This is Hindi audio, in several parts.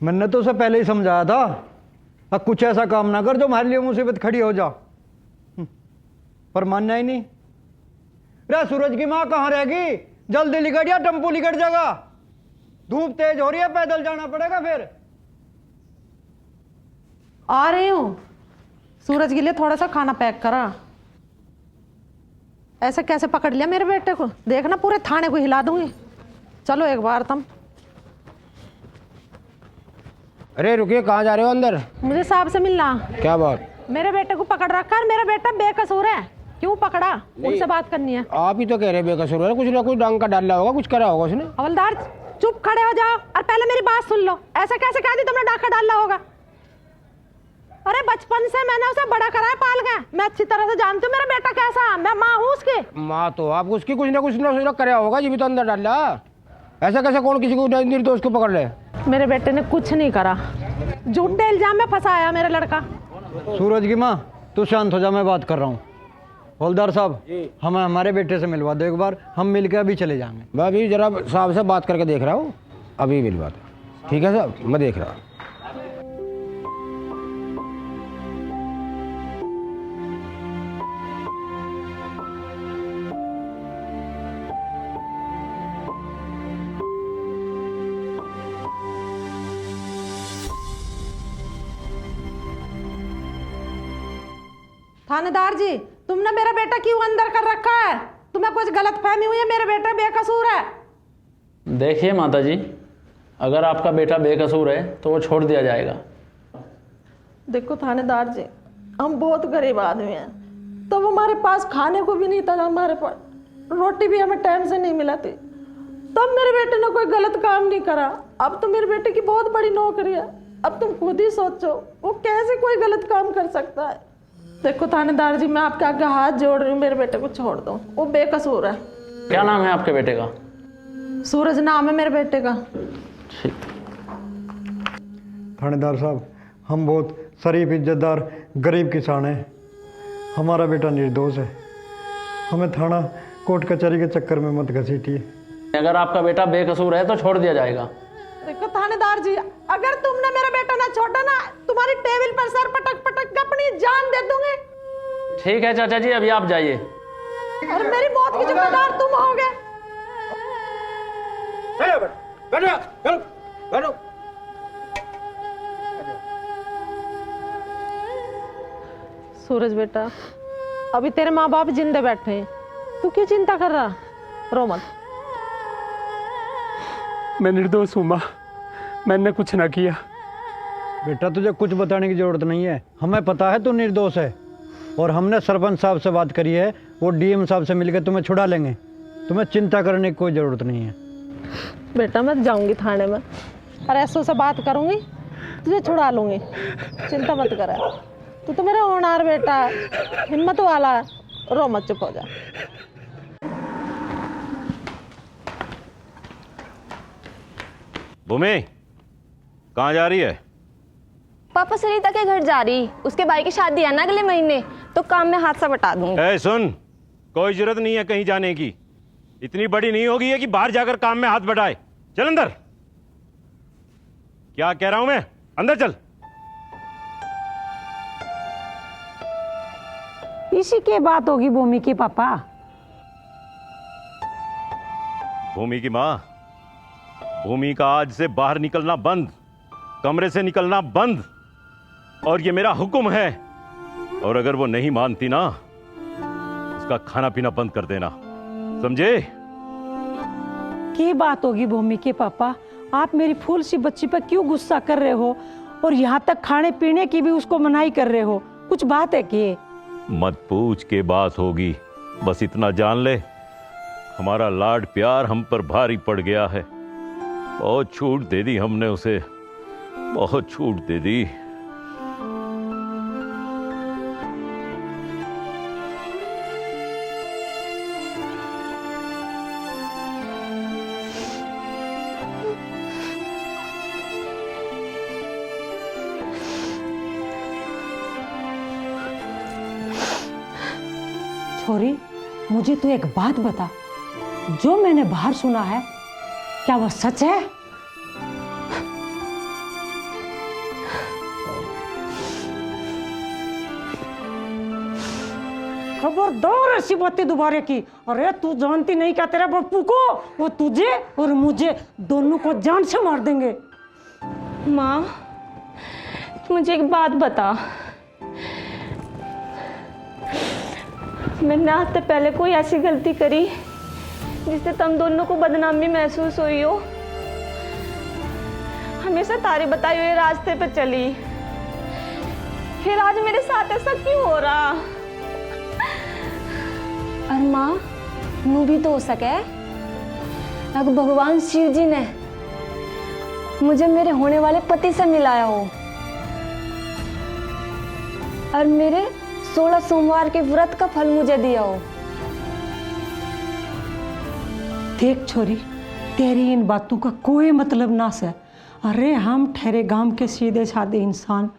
मैंने तो उसे पहले ही समझाया था, अब कुछ ऐसा काम ना कर जो हमारे लिए मुसीबत खड़ी हो जा। पर मानना ही नहीं। रे सूरज की माँ कहाँ रहेगी? जल्दी लिकट या टेम्पो लिकट जाएगा। धूप तेज हो रही है, पैदल जाना पड़ेगा फिर। आ रही हूँ। सूरज के लिए थोड़ा सा खाना पैक करा। ऐसे कैसे पकड़ लिया मेरे बेटे को? देखना पूरे थाने को हिला दूंगी। चलो एक बार तुम। अरे रुकिए, कहाँ जा रहे हो? अंदर मुझे साहब से मिलना। क्या बात? मेरे बेटे को पकड़ रखा है, मेरा बेटा बेकसूर है। क्यों पकड़ा? उनसे बात करनी है। आप ही तो कह रहे बेकसूर है, कुछ ना कुछ डंग का डाला होगा, कुछ करा होगा उसने। हवलदार चुप खड़े हो जाओ और पहले मेरी बात सुन लो। ऐसा कैसे कह दी तुमने डाका डाला होगा? अरे बचपन से मैंने उसे बड़ा करा है, पाल गए। मैं अच्छी तरह से जानती हूँ मेरा बेटा कैसा है। मैं माँ हूँ उसकी। माँ तो आप उसकी कुछ ना करा होगा, जी भी तो अंदर डाला। ऐसा कैसे कौन किसी को निर्दोष को पकड़ ले? मेरे बेटे ने कुछ नहीं करा, झूठे इल्जाम में फंसाया मेरा लड़का। सूरज की माँ तू शांत हो जा, मैं बात कर रहा हूँ। हवलदार साहब, हमें हमारे बेटे से मिलवा दो एक बार, हम मिलकर अभी चले जाएंगे। मैं अभी जरा साहब से बात करके देख रहा हूँ, अभी मिलवा दो। ठीक है साहब, मैं देख रहा हूँ। थानेदार जी, तुमने मेरा बेटा क्यों अंदर कर रखा है? तुम्हें कुछ गलत फहमी हुई है? मेरा बेटा बेकसूर है। देखिए माता जी, अगर आपका बेटा बेकसूर है तो वो छोड़ दिया जाएगा। देखो थानेदार जी, हम बहुत गरीब आदमी हैं। तब हमारे पास खाने को भी नहीं था, हमारे पास रोटी भी हमें टाइम से नहीं मिला थी। तब मेरे बेटे ने कोई गलत काम नहीं करा। अब तो मेरे बेटे की बहुत बड़ी नौकरी है। अब तुम खुद ही सोचो, वो कैसे कोई गलत काम कर सकता है? देखो थानेदार जी, मैं आपके आगे हाथ जोड़ रही हूँ, मेरे बेटे को छोड़ दो। वो बेकसूर है। क्या नाम है आपके बेटे का? सूरज नाम है मेरे बेटे का। ठीक। थानेदार साहब, हम बहुत शरीफ इज्जतदार गरीब किसान हैं। हमारा बेटा निर्दोष है। हमें थाना कोर्ट कचहरी के चक्कर में मत घसीटिए। अगर आपका बेटा बेकसूर है तो छोड़ दिया जाएगा। देखो थानेदार जी, अगर तुमने मेरा बेटा ना छोड़ा ना, तुम्हारी टेबल पर सर पटक पटक के अपनी जान दे दूंगी। ठीक है चाचा जी, अभी आप जाइए। और मेरी मौत की जिम्मेदार तुम होगे। बैठो। सूरज बेटा, अभी तेरे माँ बाप जिंदे बैठे हैं, तू क्यों चिंता कर रहा? रो मत। मैं निर्दोष हूँ माँ, मैंने कुछ ना किया। बेटा तुझे कुछ बताने की जरूरत नहीं है, हमें पता है तू निर्दोष है। और हमने सरपंच साहब से बात करी है, वो डीएम साहब से मिलकर तुम्हें छुड़ा लेंगे। तुम्हें चिंता करने की कोई ज़रूरत नहीं है। बेटा मैं जाऊंगी थाने में और एसओ से बात करूंगी, तुझे छुड़ा लूंगी। चिंता मत कर। तू तो मेरा होनहार बेटा है, हिम्मत वाला है। रो मत, चुप हो जा। भूमि कहाँ जा रही है? पापा सरिता के घर जा रही, उसके भाई की शादी है ना अगले महीने, तो काम में हाथ से बटा दूंगी। ए सुन, कोई जरूरत नहीं है कहीं जाने की। इतनी बड़ी नहीं होगी है कि बाहर जाकर काम में हाथ बटाए। चल अंदर। क्या कह रहा हूं मैं? अंदर चल। इसी की बात होगी भूमि की पापा। भूमि की माँ, भूमि का आज से बाहर निकलना बंद, कमरे से निकलना बंद, और ये मेरा हुक्म है। और अगर वो नहीं मानती ना, उसका खाना पीना बंद कर देना, समझे? की बात होगी भूमि के पापा, आप मेरी फूल सी बच्ची पर क्यों गुस्सा कर रहे हो? और यहाँ तक खाने पीने की भी उसको मनाही कर रहे हो। कुछ बात है कि? मत पूछ के बात होगी, बस इतना जान ले, हमारा लाड प्यार हम पर भारी पड़ गया है। बहुत छूट दे दी हमने उसे, बहुत छूट दे दी। छोरी, मुझे तू एक बात बता, जो मैंने बाहर सुना है क्या वह सच है? खबरदार ऐसी बातें दोबारा की। अरे तू जानती नहीं क्या तेरे बापू को, वो तुझे और मुझे दोनों को जान से मार देंगे। माँ मुझे एक बात बता, मैंने आज से पहले कोई ऐसी गलती करी जिससे तुम दोनों को बदनामी महसूस हुई हो? हमेशा तारे बताए हुए रास्ते पे चली, फिर आज मेरे साथ ऐसा क्यों हो रहा? और माँ नू भी तो हो सके, अगर भगवान शिव जी ने मुझे मेरे होने वाले पति से मिलाया हो और मेरे 16 सोमवार के व्रत का फल मुझे दिया हो। देख छोरी, तेरी इन बातों का कोई मतलब ना से। अरे हम ठहरे गांव के सीधे साधे इंसान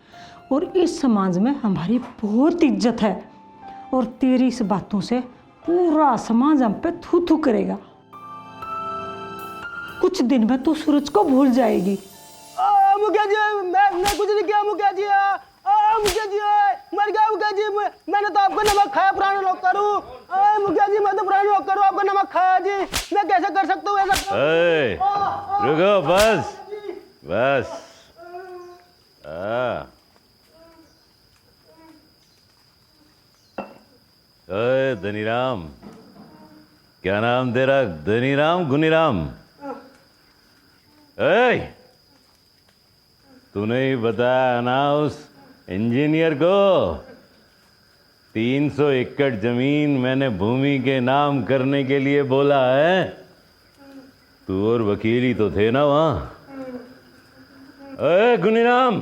और इस समाज में हमारी बहुत इज्जत है, और तेरी इस बातों से पूरा समाज हम पे थू थू करेगा। कुछ दिन में तो सूरज को भूल जाएगी। मुखिया जी मैं कुछ नहीं किया मुखिया जी। मुखिया जी मर गया मुखिया जी, मैंने तो आपको नमक खाया पुराने लोग करूँ। मुखिया जी मैं तो पुराने लोग करूँ, आपको नमक खाया जी, मैं कैसे कर सकता हूँ ऐसा? रुको बस बस। धनीराम, क्या नाम तेरा? धनीराम गुनीराम? तूने ही बताया ना उस इंजीनियर को 300 एकड़ जमीन मैंने भूमि के नाम करने के लिए बोला है? तू और वकील ही तो थे ना वहां। गुनीराम,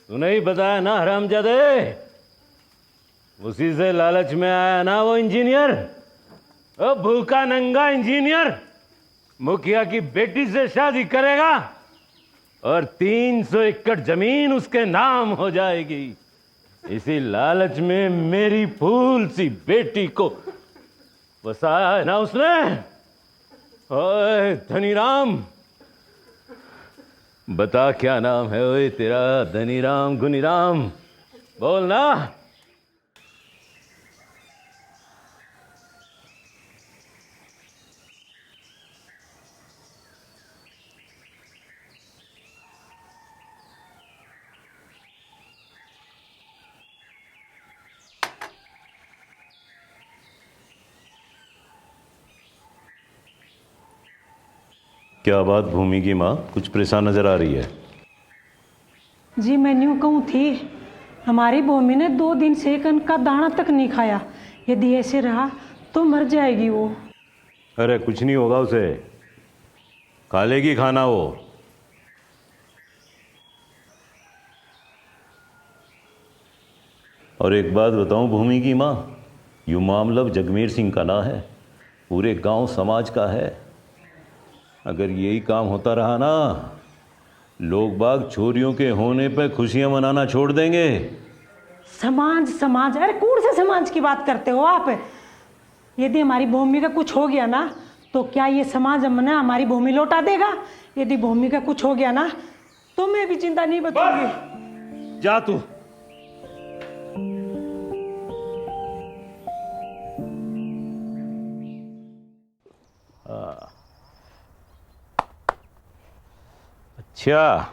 तूने ही बताया ना हरामजादे, उसी से लालच में आया ना वो इंजीनियर, वो भूखा नंगा इंजीनियर मुखिया की बेटी से शादी करेगा और 300 एकड़ जमीन उसके नाम हो जाएगी। इसी लालच में मेरी फूल सी बेटी को बसाया है ना उसने। ओए धनीराम, बता क्या नाम है ओए तेरा? धनीराम गुनीराम बोल ना। क्या बात भूमि की माँ, कुछ परेशान नजर आ रही है? जी मैं न्यू कहूँ थी, हमारी भूमि ने 2 दिन से एक अन्न का दाना तक नहीं खाया। यदि ऐसे रहा तो मर जाएगी वो। अरे कुछ नहीं होगा उसे, खा लेगी खाना वो। और एक बात बताऊं भूमि की माँ, यूं मामला जगमीर सिंह का ना है, पूरे गांव समाज का है। अगर यही काम होता रहा ना, लोग बाग छोरियों के होने पे खुशियां मनाना छोड़ देंगे। समाज समाज, अरे कौन से समाज की बात करते हो आप? यदि हमारी भूमि का कुछ हो गया ना, तो क्या ये समाज हमने हमारी भूमि लौटा देगा? यदि भूमि का कुछ हो गया ना, तो मैं भी चिंता नहीं बचूंगी। जा तू। अच्छा,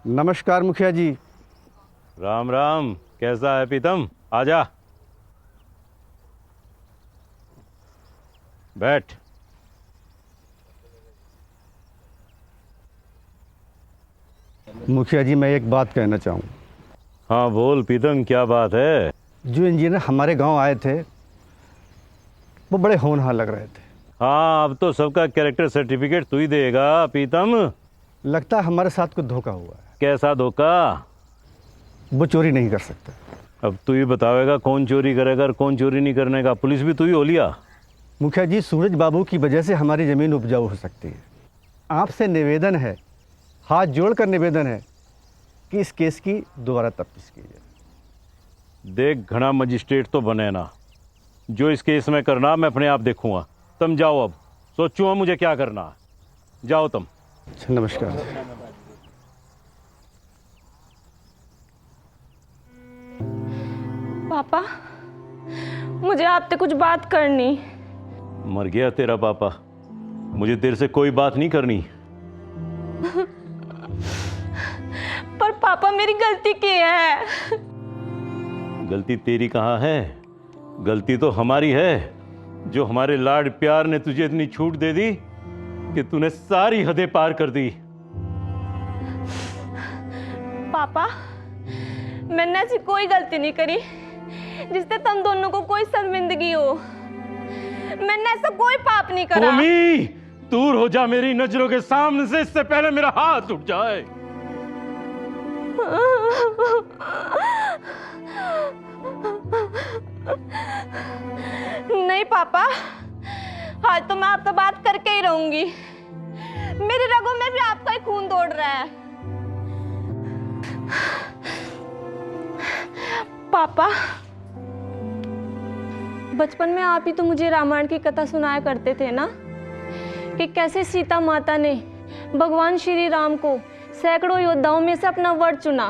नमस्कार मुखिया जी। राम राम, कैसा है पीतम? आजा बैठ। मुखिया जी मैं एक बात कहना चाहूँ। हाँ बोल पीतम, क्या बात है? जो इंजीनियर हमारे गांव आए थे वो बड़े होनहार लग रहे थे। हाँ, अब तो सबका कैरेक्टर सर्टिफिकेट तू ही देगा पीतम। लगता है हमारे साथ कुछ धोखा हुआ है। कैसा धोखा? वो चोरी नहीं कर सकते। अब तू ही बतावेगा कौन चोरी करेगा और कौन चोरी नहीं करने का। पुलिस भी तू ही हो लिया। मुखिया जी, सूरज बाबू की वजह से हमारी ज़मीन उपजाऊ हो सकती है। आपसे निवेदन है, हाथ जोड़कर निवेदन है कि इस केस की दोबारा तफ्तीश की जाए। देख, घना मजिस्ट्रेट तो बने ना, जो इस केस में करना मैं अपने आप देखूंगा। तुम जाओ, अब सोचूंगा मुझे क्या करना है। जाओ तुम। नमस्कार। पापा, मुझे आपसे कुछ बात करनी। मर गया तेरा पापा, मुझे तेरे से कोई बात नहीं करनी। पर पापा मेरी गलती की है। गलती तेरी कहाँ है, गलती तो हमारी है, जो हमारे लाड प्यार ने तुझे इतनी छूट दे दी कि तूने सारी हदें पार कर दी। पापा, मैंने ऐसी कोई गलती नहीं करी जिससे तुम दोनों को कोई शर्मिंदगी हो। मैंने ऐसा कोई पाप नहीं करा। भूमि, दूर हो जा मेरी नजरों के सामने से, इससे पहले मेरा हाथ उठ जाए। नहीं पापा, आज तो मैं आपसे बात करके ही रहूंगी। मेरी रगों में भी आपका ही खून दौड़ रहा है। पापा, बचपन में आप ही तो मुझे रामायण की कथा सुनाया करते थे ना, कि कैसे सीता माता ने भगवान श्री राम को सैकड़ों योद्धाओं में से अपना वर चुना।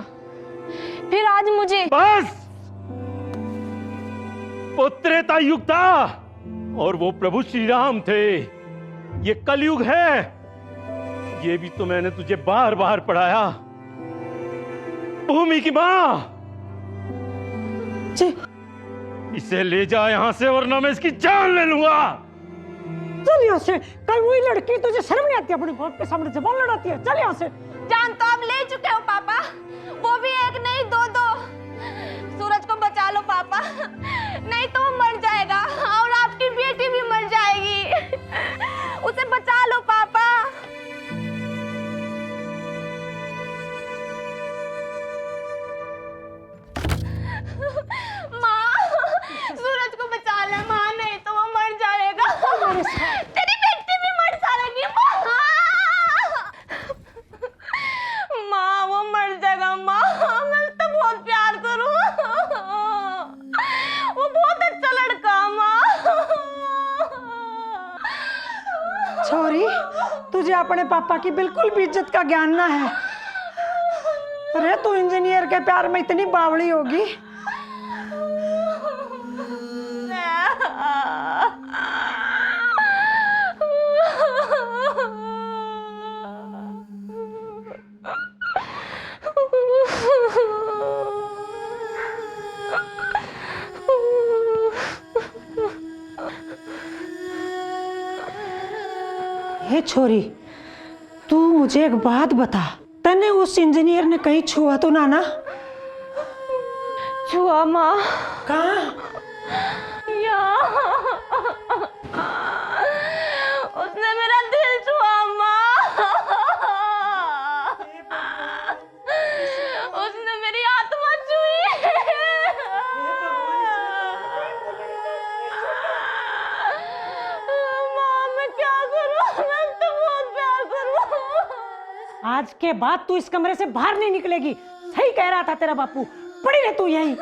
फिर आज मुझे बस, वो त्रेता युग था और वो प्रभु श्री राम थे। ये कलयुग है, ये भी तो मैंने तुझे बार बार पढ़ाया। भूमि की मां, इसे ले जा यहां से, वरना मैं इसकी जान ले लूंगा। चल यहाँ से, कल वही लड़की तुझे शर्म नहीं आती अपने बाप के सामने जबान लड़ाती है। चल यहाँ से। जान तो आप ले चुके हो पापा, वो भी एक नहीं दो दो। सूरज को बचा लो पापा, नहीं तो वो मर जाएगा और आपकी बेटी भी मर जाएगी। उसे बचा लो पापा। माँ, सूरज को बचा ले माँ, नहीं तो वो मर जाएगा। तेरी बेटी भी मर जाएगी माँ। माँ, वो मर जाएगा माँ, मैं उससे बहुत प्यार करूँ। वो बहुत अच्छा लड़का माँ। छोरी, तुझे अपने पापा की बिल्कुल भी इज्जत का ज्ञान ना है। अरे तू इंजीनियर के प्यार में इतनी बावड़ी होगी। हे छोरी, तू मुझे एक बात बता, तने उस इंजीनियर ने कहीं छुआ तो ना? छुआ माँ? कहाँ? उसने मेरा दिल छुआ माँ। उसने मेरी आत्मा छुई। माँ, मैं क्या करूँ? मैं तो बहुत प्यार करूँ। आज के बाद तू इस कमरे से बाहर नहीं निकलेगी। सही कह रहा था तेरा बापू, पड़ी रह तू यहीं।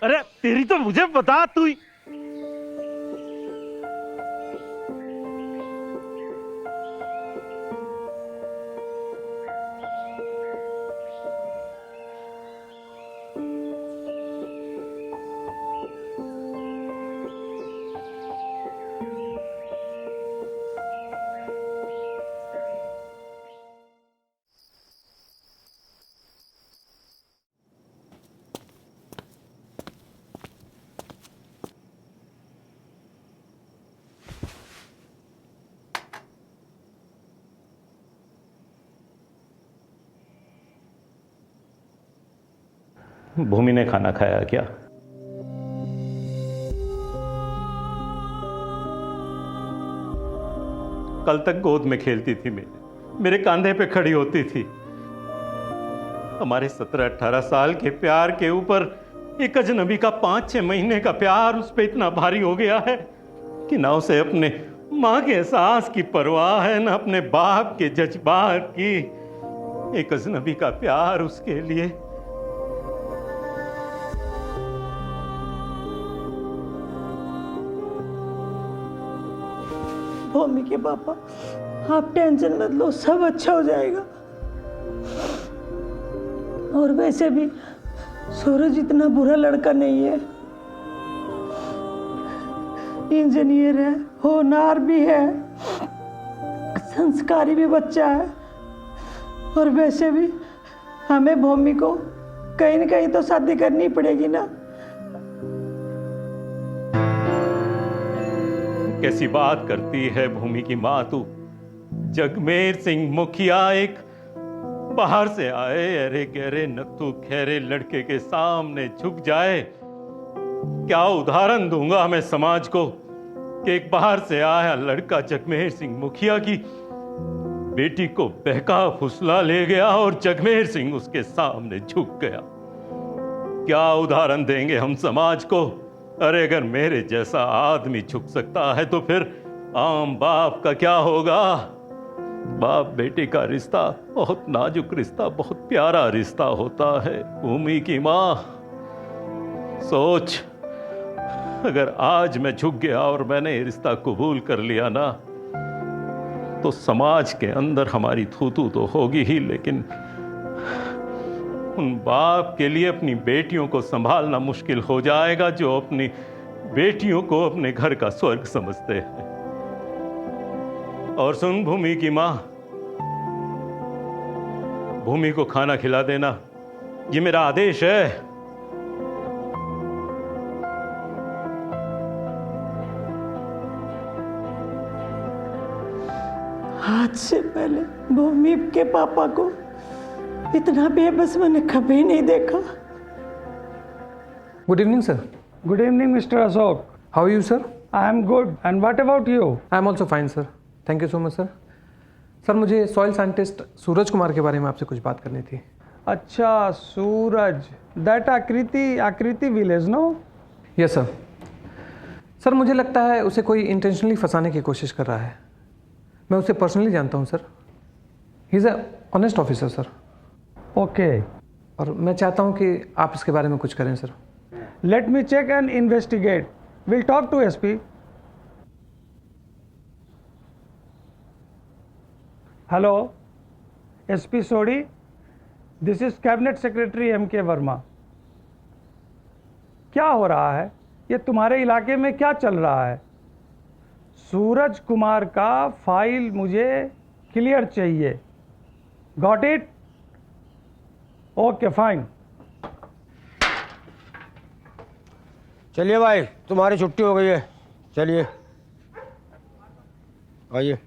अरे तेरी तो मुझे बता, तू भूमि ने खाना खाया क्या? कल तक गोद में खेलती थी, मेरे कंधे पे खड़ी होती थी। हमारे 17-18 साल के प्यार के ऊपर एक अजनबी का 5-6 महीने का प्यार उस पे इतना भारी हो गया है कि ना उसे अपने माँ के सांस की परवाह है न अपने बाप के जज्बात की। एक अजनबी का प्यार उसके लिए। भूमि के पापा, आप टेंशन मत लो, सब अच्छा हो जाएगा। और वैसे भी सूरज इतना बुरा लड़का नहीं है, इंजीनियर है, होनहार भी है, संस्कारी भी बच्चा है। और वैसे भी हमें भूमि को कहीं न कहीं तो शादी करनी पड़ेगी ना। कैसी बात करती है भूमि की माँ तू। जगमेर सिंह मुखिया एक बाहर से आए अरे गहरे नत्थु खैरे लड़के के सामने झुक जाए। क्या उदाहरण दूंगा मैं समाज को कि एक बाहर से आया लड़का जगमेर सिंह मुखिया की बेटी को बहका फुसला ले गया और जगमेर सिंह उसके सामने झुक गया। क्या उदाहरण देंगे हम समाज को। अरे अगर मेरे जैसा आदमी झुक सकता है तो फिर आम बाप का क्या होगा। बाप बेटे का रिश्ता बहुत नाजुक रिश्ता, बहुत प्यारा रिश्ता होता है। भूमि की माँ सोच, अगर आज मैं झुक गया और मैंने ये रिश्ता कबूल कर लिया ना, तो समाज के अंदर हमारी थू-थू तो होगी ही, लेकिन उन बाप के लिए अपनी बेटियों को संभालना मुश्किल हो जाएगा जो अपनी बेटियों को अपने घर का स्वर्ग समझते हैं। और सुन भूमि की माँ, भूमि को खाना खिला देना, ये मेरा आदेश है। आज से पहले भूमि के पापा को इतना बेबस मैंने कभी नहीं देखा। Good evening, sir. Good evening, Mr. Ashok. How are you, sir? I am good. And what about you? I am also fine, sir. Thank you so much, sir. Sir मुझे सॉइल साइंटिस्ट सूरज कुमार के बारे में आपसे कुछ बात करनी थी। अच्छा, सूरज, that आकृति village, no? Yes sir. Sir मुझे लगता है उसे कोई इंटेंशनली फंसाने की कोशिश कर रहा है। मैं उसे पर्सनली जानता हूँ sir. He is a honest officer sir. Okay. और मैं चाहता हूँ कि आप इसके बारे में कुछ करें sir. Let me check and investigate. We'll talk to SP. Hello, SP Sodi. This is Cabinet Secretary M.K. Verma. क्या हो रहा है? ये तुम्हारे इलाके में क्या चल रहा है? सूरज कुमार का फाइल मुझे क्लियर चाहिए। Got it? Okay, fine. चलिए भाई, तुम्हारी छुट्टी हो गई है, चलिए आइए।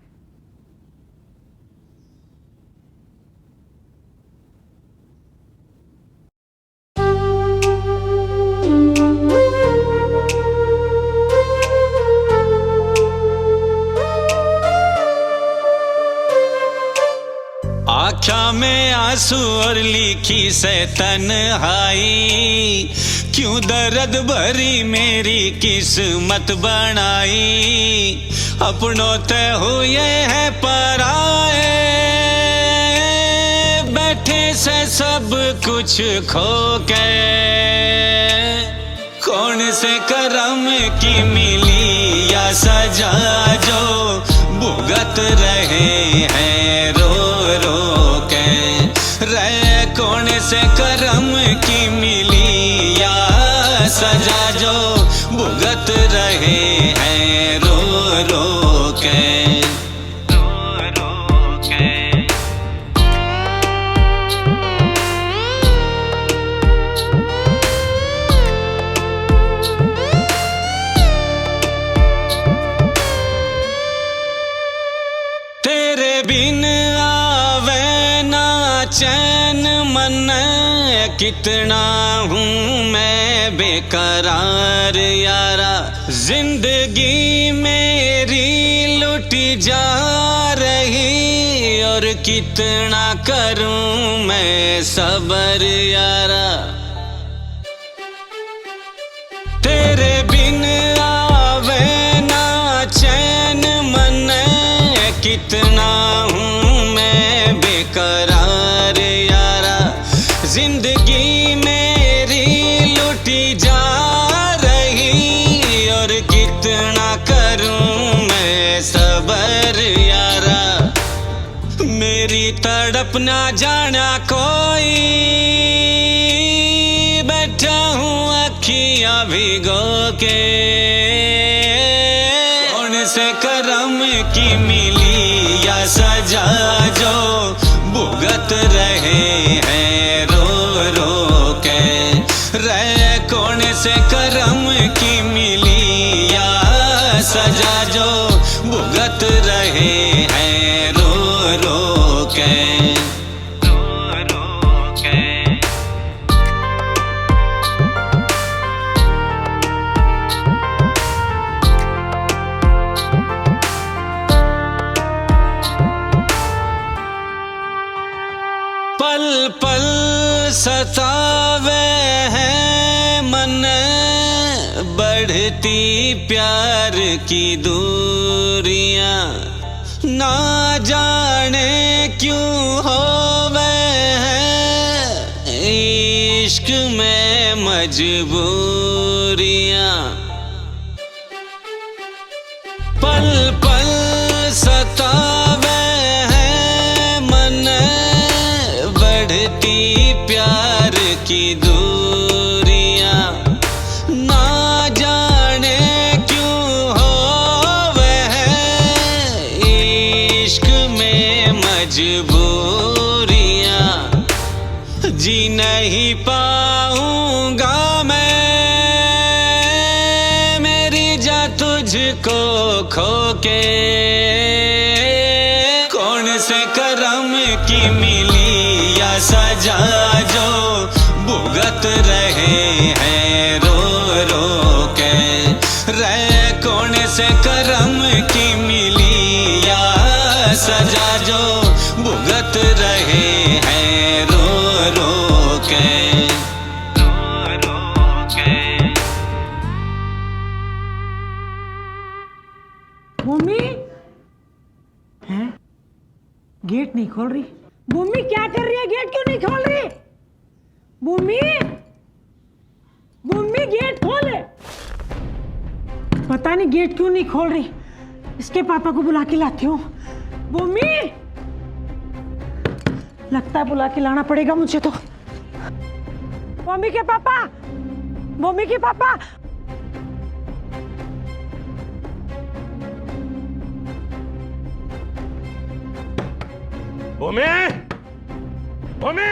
आँखों में आंसू और लिखी से तन्हाई, क्यों दर्द भरी मेरी किस्मत बनाई। अपनों ते हुए हैं पराए, बैठे से सब कुछ खो के। कौन से करम की मिली या सजा जो भुगत रहे हैं रो रो के। रे कौन से करम की मिली या सजा जो भुगत रहे हैं रो रो के। रो रो के। तेरे बिन आवे ना चैन मन, कितना हूँ मैं बेकरार यारा। जिंदगी मेरी लुट जा रही, और कितना करूँ मैं सबर यारा। तेरे बिन आवे ना चैन मन, कितना हूँ मैं बेकरार यारा, जिंदगी मेरी लुटी जा रही, और कितना करूँ मैं सबर यारा, मेरी तड़प ना जाना कोई, बैठा हूँ अखियाँ भिगो के, कौन से करम की मिली या सजा जो भुगत रहे हैं रो रो के, रे कौन से करम की मिली या सजा जो भुगत रहे हैं रो रो के, रो रो के। पल पल सतावे हैं मन, बढ़ती प्यार की दूरियां, ना जाने क्यों होवे हैं इश्क में मजबूरियां, पल पल सतावे हैं मन, बढ़ती प्यार की दूरियां, ना जाने क्यों होवे हैं इश्क में मजबूरियां, जी नहीं पाऊंगा मैं मेरी जा तुझको खो के, कौन से करम की मिली या सजा जो भुगत रहे हैं रो रो के, रे कौन से करम की मिली या सजा जो भुगत रहे हैं रो रो के, रो रो के। भूमि हैं? गेट नहीं खोल रही। भूमि क्या कर रही है? गेट क्यों नहीं खोल रही? भूमि, भूमि गेट खोल। पता नहीं गेट क्यों नहीं खोल रही। इसके पापा को बुला के लाती हूँ। भूमि, लगता है बुला के लाना पड़ेगा मुझे तो। भूमि के पापा, भूमि के पापा। भूमि, भूमि,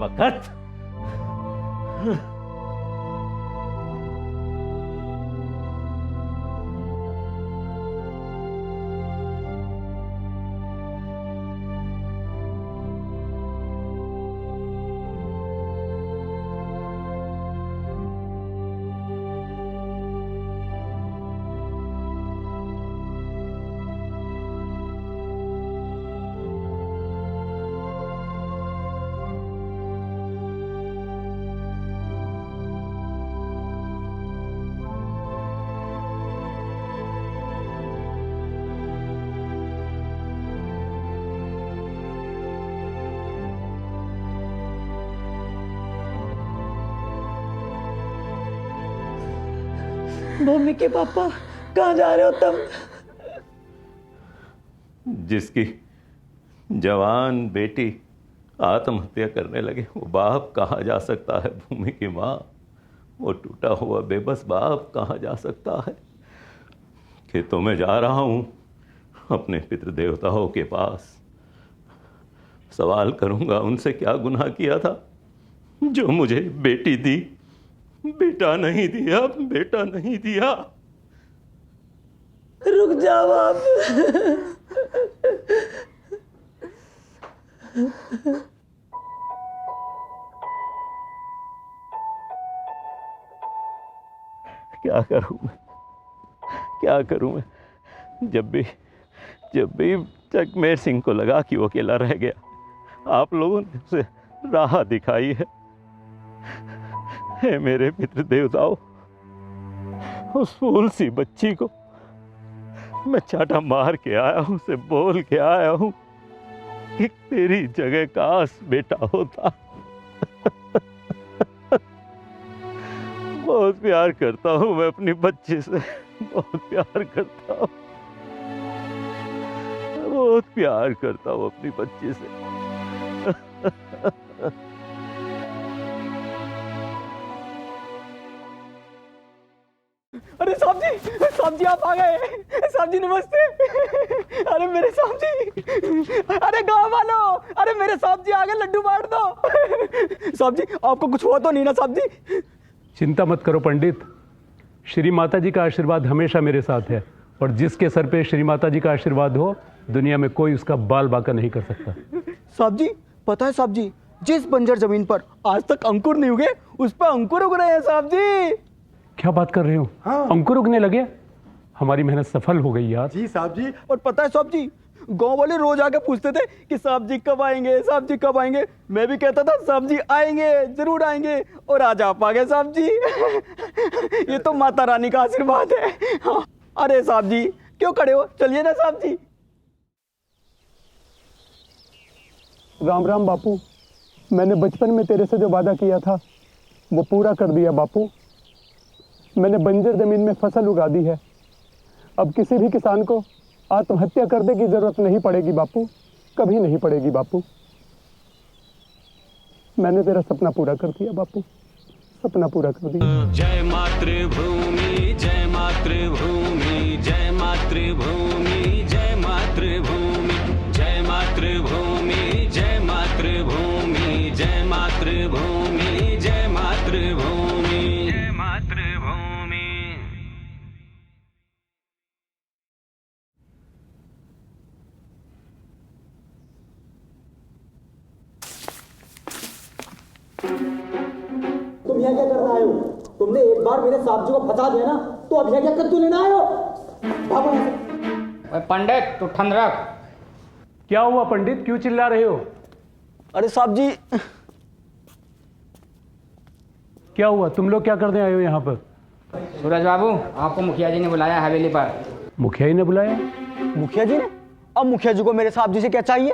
वक्त भूमि के पापा कहाँ जा रहे हो तुम? जिसकी जवान बेटी आत्महत्या करने लगे वो बाप कहाँ जा सकता है? भूमि की माँ, वो टूटा हुआ बेबस बाप कहाँ जा सकता है? खेतों में जा रहा हूँ अपने पितृदेवताओं के पास, सवाल करूँगा उनसे क्या गुनाह किया था जो मुझे बेटी दी, बेटा नहीं दिया, बेटा नहीं दिया। रुक जाओ आप। क्या करूं मैं, क्या करूं मैं? जब भी जब भी जगमेर सिंह को लगा कि वो अकेला रह गया, आप लोगों ने उसे राह दिखाई है। हे मेरे पितृ देवताओं, उस फूल सी बच्ची को मैं चाटा मार के आया हूं, उसे बोल के आया हूं कि तेरी जगह काश बेटा होता। बहुत प्यार करता हूं मैं अपनी बच्ची से, बहुत प्यार करता हूं, बहुत प्यार करता हूं अपनी बच्ची से। अरे साहब जी आप आ गए। साहब जी नमस्ते। अरे मेरे साहब जी, अरे गाँव वालों, अरे मेरे साहब जी आ गए, लड्डू बांट दो। साहब जी आपको कुछ हुआ तो नहीं ना साहब जी? चिंता मत करो पंडित, श्री माता जी का आशीर्वाद हमेशा मेरे साथ है, और जिसके सर पे श्री माता जी का आशीर्वाद हो, दुनिया में कोई उसका बाल बांका नहीं कर सकता। साहब जी पता है साहब जी, जिस बंजर जमीन पर आज तक अंकुर नहीं उगे, उस पर अंकुर उग रहे हैं साहब जी। क्या बात कर रहे हो? हाँ। अंकुर उगने लगे? हमारी मेहनत सफल हो गई यार। जी साहब जी। और पता है साहब जी, गांव वाले रोज आके पूछते थे कि साहब जी कब आएंगे, साहब जी कब आएंगे। मैं भी कहता था साहब जी आएंगे, जरूर आएंगे, और आज आप आ गए साहब जी। ये तो माता रानी का आशीर्वाद है। हाँ। अरे साहब जी क्यों खड़े हो, चलिए ना साहब जी। राम राम बापू, मैंने बचपन में तेरे से जो वादा किया था वो पूरा कर दिया बापू। मैंने बंजर जमीन में फसल उगा दी है। अब किसी भी किसान को आत्महत्या करने की जरूरत नहीं पड़ेगी बापू, कभी नहीं पड़ेगी बापू। मैंने तेरा सपना पूरा कर दिया बापू, सपना पूरा कर दिया। जय मातृभूमि, जय मातृभूमि, जय मातृभूमि, जय मातृभूमि, जय मातृभूमि, जय मातृभूमि, जय मातृभूमि, जय मातृभूमि, जय मातृभूमि। तुम यहाँ क्या करना आए हो? तुमने एक बार मेरे साहब जी को फंसा दिया ना, तो अब यहाँ क्या कर तू लेना आए हो? भागो यहाँ से। पंडित तू ठंड रख। क्या हुआ पंडित, क्यों चिल्ला रहे हो? अरे साहब जी। क्या हुआ, तुम लोग क्या करने आए हो यहाँ पर? सूरज बाबू आपको मुखिया जी ने बुलाया हवेली पर। मुखिया जी ने बुलाया? मुखिया जी ने? अब मुखिया जी को मेरे साहब जी से क्या चाहिए?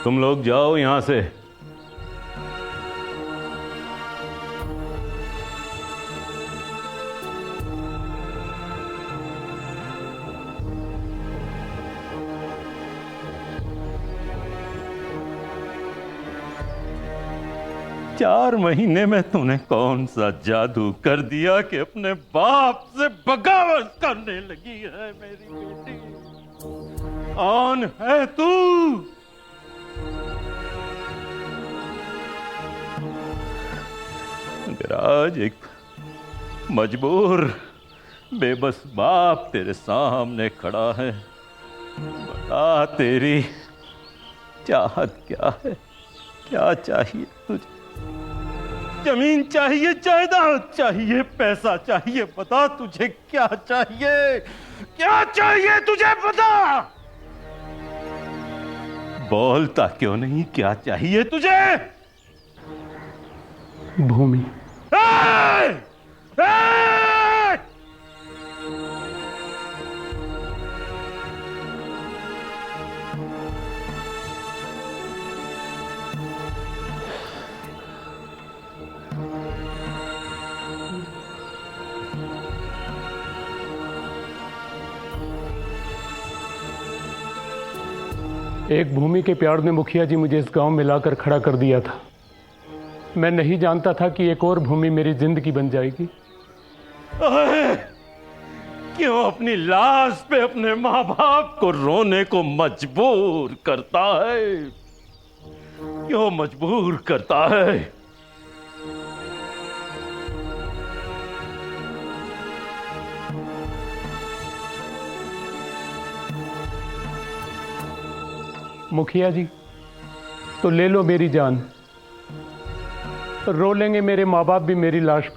तुम लोग जाओ यहां से। चार महीने में तूने कौन सा जादू कर दिया कि अपने बाप से बगावत करने लगी है मेरी बेटी? कौन है तू? अगर आज एक मजबूर बेबस बाप तेरे सामने खड़ा है, बता तेरी चाहत क्या है? क्या चाहिए तुझे? जमीन चाहिए, जायदाद चाहिए, पैसा चाहिए? बता तुझे क्या चाहिए? क्या चाहिए तुझे, बता। बोलता क्यों नहीं, क्या चाहिए तुझे? भूमि। एक भूमि के प्यार ने मुखिया जी मुझे इस गांव में लाकर खड़ा कर दिया था। मैं नहीं जानता था कि एक और भूमि मेरी जिंदगी बन जाएगी। क्यों अपनी लाश पे अपने माँ बाप को रोने को मजबूर करता है? क्यों मजबूर करता है? मुखिया जी, तो ले लो मेरी जान, रो लेंगे मेरे माँ बाप भी मेरी लाश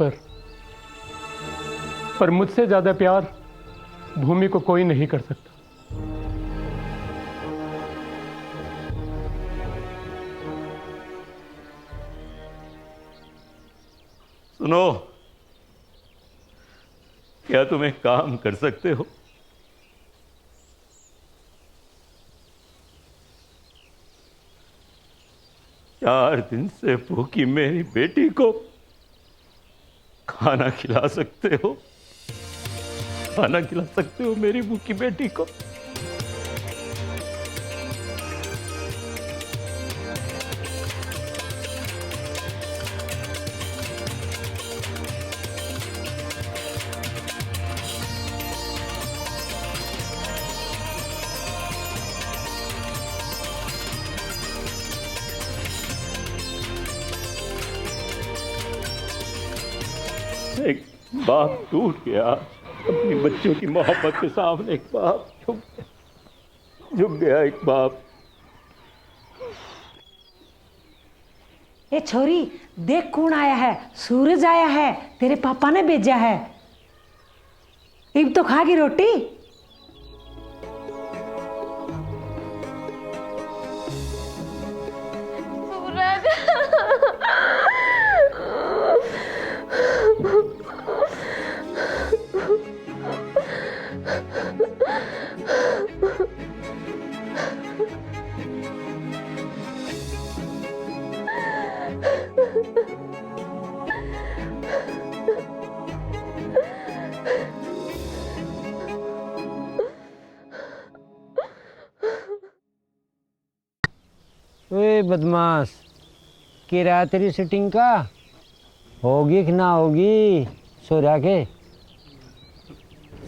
पर मुझसे ज्यादा प्यार भूमि को कोई नहीं कर सकता। सुनो, क्या तुम एक काम कर सकते हो? चार दिन से भूखी मेरी बेटी को खाना खिला सकते हो? खाना खिला सकते हो मेरी भूखी बेटी को? एक बाप टूट गया अपनी बच्चों की मोहब्बत के सामने। एक बाप झुक गया, एक बाप। ए छोरी, देख कौन आया है। सूरज आया है, तेरे पापा ने भेजा है। अब तो खागी रोटी। ओए बदमाश, किराया तेरी सिटिंग का होगी कि ना होगी? सो रहा के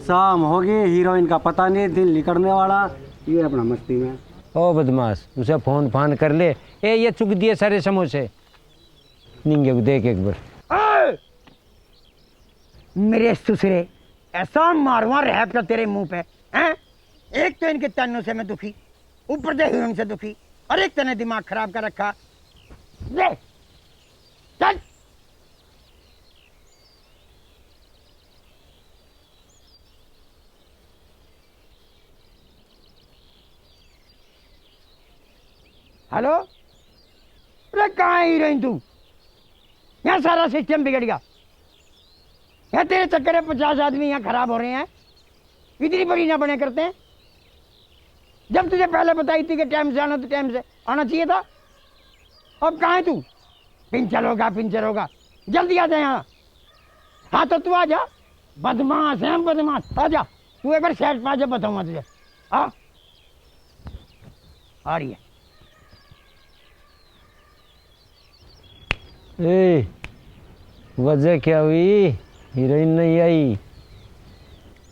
शाम होगी, हीरोइन का पता नहीं, दिल निकलने वाला ये अपना मस्ती में। ओ बदमाश, उसे फोन फान कर ले। ए ये चुक दिए सारे समोसे, निंगे को देख एक बार। मेरे सुसरे, ऐसा मारवा रैप का तेरे मुंह पे हैं? एक तो इनके तन्नों से मैं दुखी, ऊपर से हीरोइन से दुखी, और एक तने दिमाग खराब कर रखा। ले चल। हेलो, अरे कहाँ है हीरोइन तू? यहाँ सारा सिस्टम बिगड़ गया। यहाँ तेरे चक्कर में 50 आदमी यहाँ खराब हो रहे हैं। इतनी बड़ी ना बने करते हैं। जब तुझे पहले बताई थी कि टाइम से आना, तो टाइम से आना चाहिए था। अब कहाँ है तू? पिंचर होगा, जल्दी आ जा यहाँ। हाँ तो तू आ जा, बदमाश है बदमाश, आ जा तू एक बार सेट पा जा, बताऊंगा तुझे। हाँ आ रही है। ए, वजह क्या हुई? हीरोइन नहीं आई।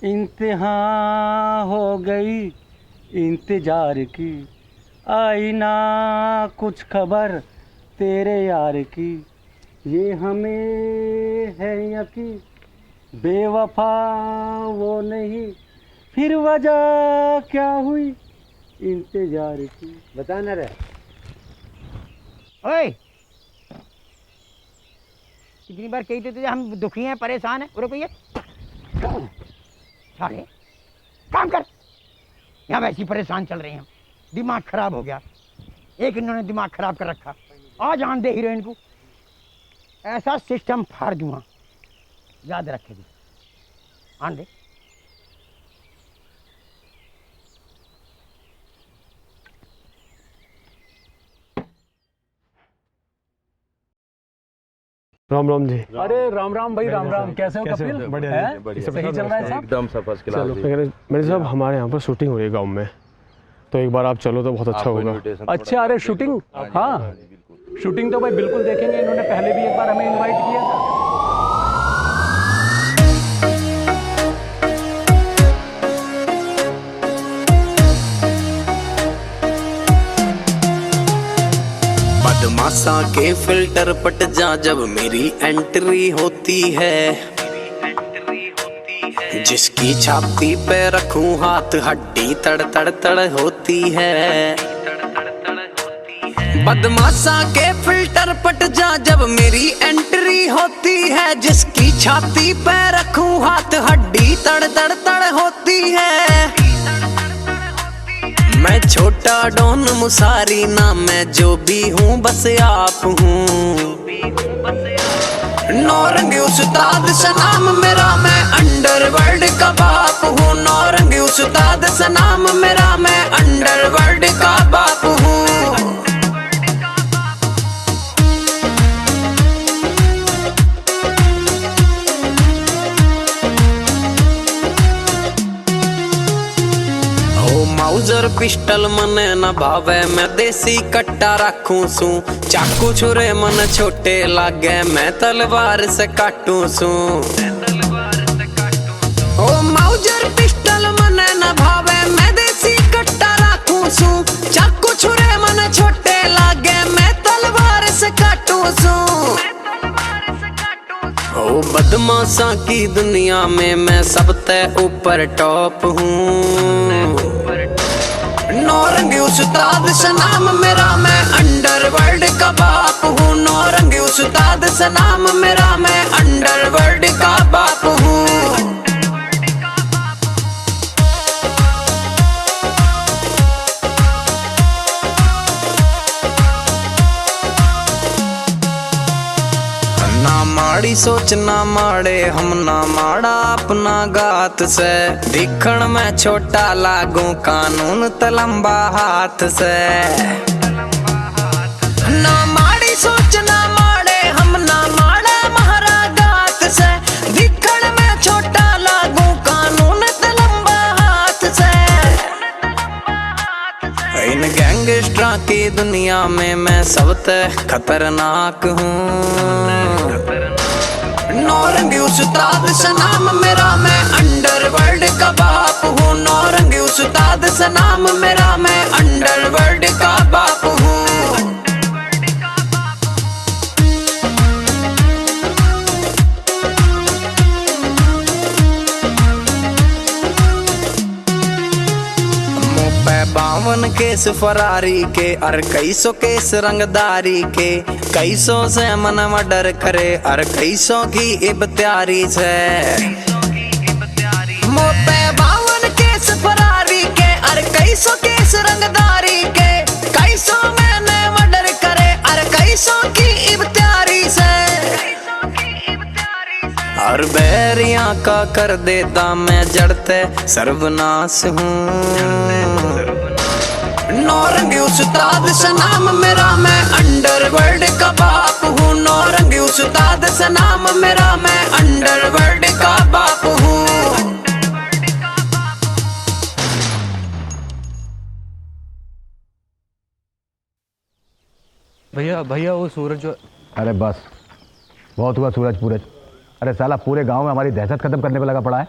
इंतहा हो गई इंतजार की, आई ना कुछ खबर तेरे यार की। ये हमें है यकीन, बेवफा वो नहीं, फिर वजह क्या हुई इंतजार की। बता ना रे। ओए, कितनी बार कही थी तुझे हम दुखी हैं, परेशान हैं। उरे भैया सारे काम कर। यहाँ वैसी परेशान चल रहे हैं, दिमाग खराब हो गया। एक इन्होंने दिमाग खराब कर रखा। आ जान दे हीरोइन को, ऐसा सिस्टम फाड़ दूंगा, याद रखेगी। आन दे। राम राम जी। अरे राम राम भाई, राम राम। कैसे हो कपिल? बढ़िया, सही चल रहा है सब? एकदम सब फर्स्ट क्लास। मेरे साहब, हमारे यहाँ पर शूटिंग हो रही है गाँव में, तो एक बार आप चलो तो बहुत अच्छा होगा। अच्छा, अरे शूटिंग? हाँ, शूटिंग तो भाई बिल्कुल देखेंगे। इन्होंने पहले भी एक बार हमें इनवाइट किया था। बदमाशा के फिल्टर पट जा जब मेरी एंट्री होती है, जिसकी छाती पे रखूं हाथ हड्डी तड़ तड़ तड़ होती है। बदमाशा के फिल्टर पट जा जब मेरी एंट्री होती है, जिसकी छाती पे रखूं हाथ हड्डी तड़ तड़ तड़ होती है। मैं छोटा डॉन मुसारी ना, मैं जो भी हूँ बस आप हूँ। नौरंगी उस्ताद सनाम मेरा, मैं अंडरवर्ल्ड का बाप हूँ। नौरंगी उस्ताद सनाम मेरा, मैं अंडरवर्ल्ड का बाप हूँ। माउजर पिस्टल मने न भावे, मैं देसी कट्टा रखूं सू। चाकू छुरे मन छोटे लागे, मैं तलवार से काटूं सू। ओ माउजर पिस्टल मने न भावे, मैं देसी कट्टा रखूं सू। चाकू छुरे मन छोटे लागे, मैं तलवार से काटूं सू। ओ बदमाशा की दुनिया में मैं सबसे ऊपर टॉप हूँ। नौरंगी उस्ताद सनाम मेरा, मैं अंडरवर्ल्ड का बाप हूँ। नौरंगी उस्ताद सनाम मेरा, मैं अंडरवर्ल्ड का बाप हूँ। ना माड़ी सोच ना माड़े हम, ना माड़ा अपना गात से। दिखण में छोटा लागू कानून तलम्बा हाथ से। ना माड़ी सोच ना माड़े हम, ना माड़ा महारा गात से। दिखण में छोटा लागू कानून तलम्बा हाथ से। इन गैंगस्टरों की दुनिया में मैं सबसे खतरनाक हूँ। नौरंगी उस्ताद सनाम मेरा, मैं अंडरवर्ल्ड का बाप हूँ। नौरंगी उस्ताद सनाम मेरा, मैं अंडरवर्ल्ड का बाप हूँ। बावन केस फरारी के और कई सौ केस रंगदारी के। कई सौ से मन मर्डर करे और कई सौ की इब्तियारी से। मोपे 52 केस फरारी के और कई सौ केस रंगदारी के। कई सौ मैंने मर्डर करे और कई सौ की इब्तियारी से। और बैरियां का कर देता मैं जड़ते सर्वनाश हूँ। नौरंगी उस्ताद सनाम मेरा, मैं अंडरवर्ल्ड का बाप हूँ। नौरंगी उस्ताद सनाम मेरा, मैं अंडरवर्ल्ड का बाप हूँ। भैया भैया वो सूरज जो। अरे बस बहुत हुआ सूरज पूरज। अरे साला पूरे गांव में हमारी दहशत खत्म करने पे लगा पड़ा है।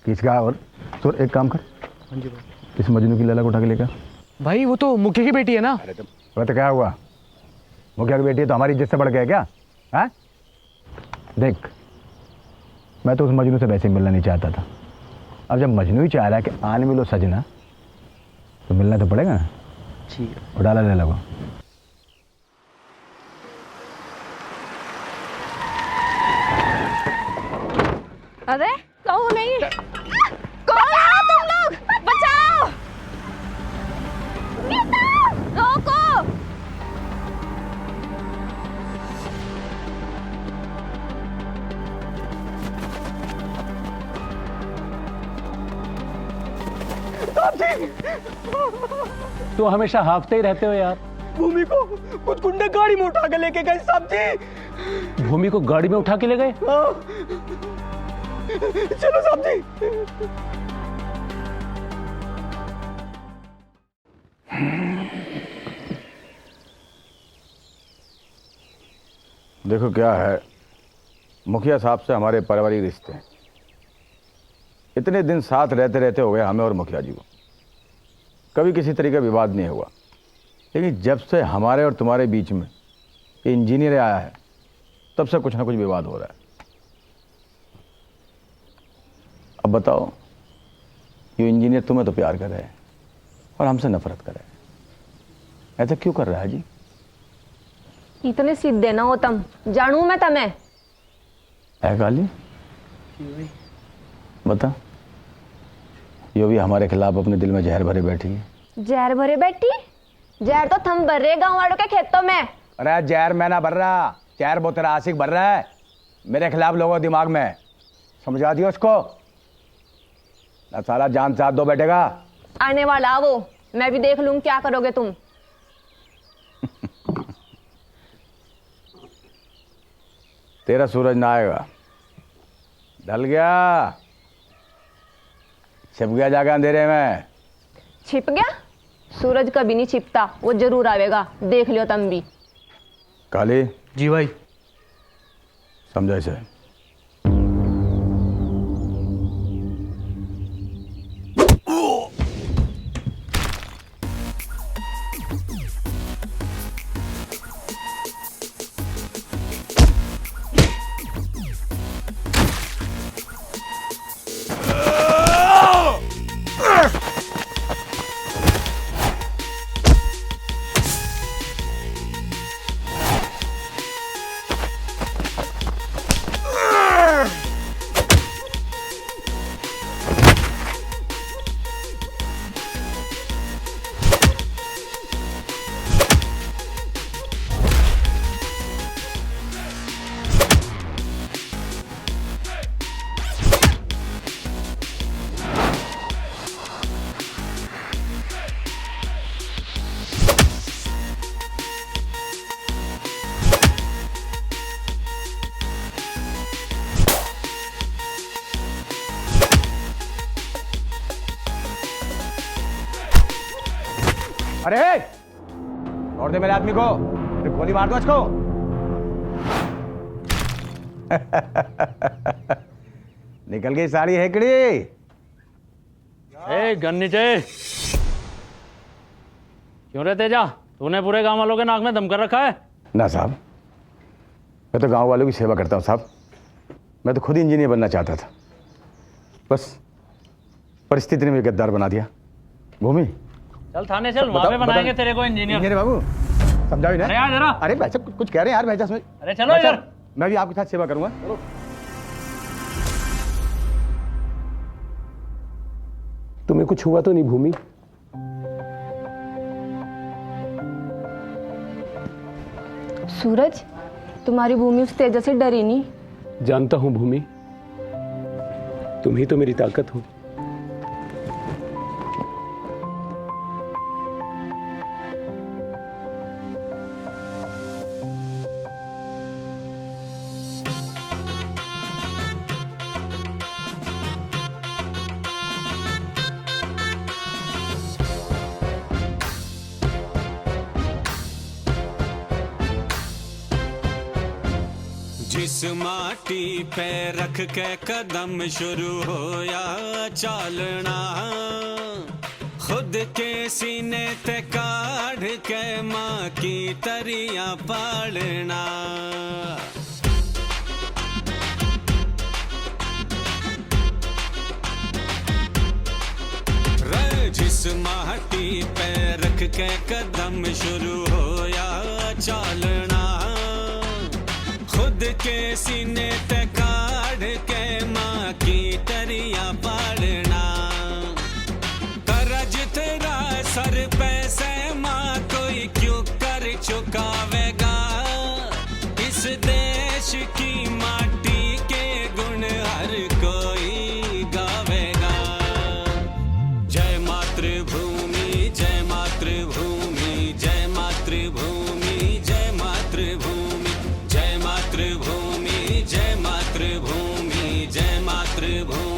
किसका और सुर एक काम कर। हाँ जी भाई। इस मजनू की लैला को उठा के लेकर। भाई वो तो मुखिया की बेटी है ना। अरे तो क्या हुआ, मुखिया की बेटी है तो हमारी इज्जत से बढ़ गया क्या? हाँ देख, मैं तो उस मजनू से वैसे ही मिलना नहीं चाहता था। अब जब मजनू ही चाह रहा है कि आने मिलो सजना, तो मिलना तो पड़ेगा ना। ठीक है, उठा ला लैला को। अरे कहूँ नहीं, कौन हो तुम लोग? बचाओ! रोको! तो हमेशा हाफते ही रहते हो यार। भूमि को कुछ गुंडे गाड़ी में उठा के लेके गए साहब जी। भूमि को गाड़ी में उठा के ले गए? चलो साहब जी। देखो क्या है, मुखिया साहब से हमारे पारिवारिक रिश्ते हैं। इतने दिन साथ रहते रहते हो गए हमें और मुखिया जी को, कभी किसी तरीके का विवाद नहीं हुआ। लेकिन जब से हमारे और तुम्हारे बीच में ये इंजीनियर आया है, तब से कुछ ना कुछ विवाद हो रहा है। अब बताओ, ये इंजीनियर तुम्हें तो प्यार कर रहे हैं और हमसे नफरत कर रहे हैं। ऐसा क्यों कर रहा है जी? इतने सीधे ना हो तुम, जानू मैं तुम्हें। है काली, बता, यो भी हमारे खिलाफ अपने दिल में जहर भरे बैठी है। जहर भरे बैठी? जहर तो थम भर रहे गाँव वालों के खेतों में। अरे जहर मैं ना भर रहा, जहर वो तेरा आशिक भर रहा है मेरे खिलाफ लोगों के दिमाग में। समझा दियो उसको ना, साला जान साथ दो बैठेगा। आने वाला वो, मैं भी देख लूं क्या करोगे तुम। तेरा सूरज ना आएगा, ढल गया, छिप गया जाके अंधेरे में। छिप गया? सूरज कभी नहीं छिपता, वो जरूर आवेगा, देख लियो तुम भी। काली जी भाई। समझा इसे। अरे और दे मेरे आदमी को, गोली मार दो इसको। निकल गई सारी हेकड़ी। ए गन नीचे। क्यों रे तेजा, तूने पूरे गांव वालों के नाक में दम कर रखा है? ना साहब, मैं तो गांव वालों की सेवा करता हूं साहब। मैं तो खुद इंजीनियर बनना चाहता था, बस परिस्थिति ने मुझे गद्दार बना दिया। भूमि चल थाने चल, वहां पे बनाएंगे तेरे को इंजीनियर। बाबू समझाओ ना। अरे यार जरा। अरे भाई साहब कुछ कह रहे हैं यार, भाई साहब। अरे चलो यार, मैं भी आपके साथ सेवा करूंगा। तुम्हें कुछ हुआ तो नहीं भूमि? सूरज, तुम्हारी भूमि उस तेजा से डरी नहीं? जानता हूं भूमि, तुम ही तो मेरी ताकत हो। जिस माटी पे रख के कदम शुरू होया चालना, खुद के सीने ते काढ़ के माँ की तरिया पालना। जिस माटी पे रख के कदम शुरू होया चालना, खुद के सीने ते काढ़ के माँ की तरिया पालना। करज तेरा सर पैसे माँ कोई क्यों कर चुकावेगा, इस देश की माटी के गुण हर कोई गावेगा। जय मातृभूमि, जय मातृभूमि, जय मातृभूमि, जय मातृभूमि, जय मातृभूमि, जय मातृभूमि, जय मातृभूमि।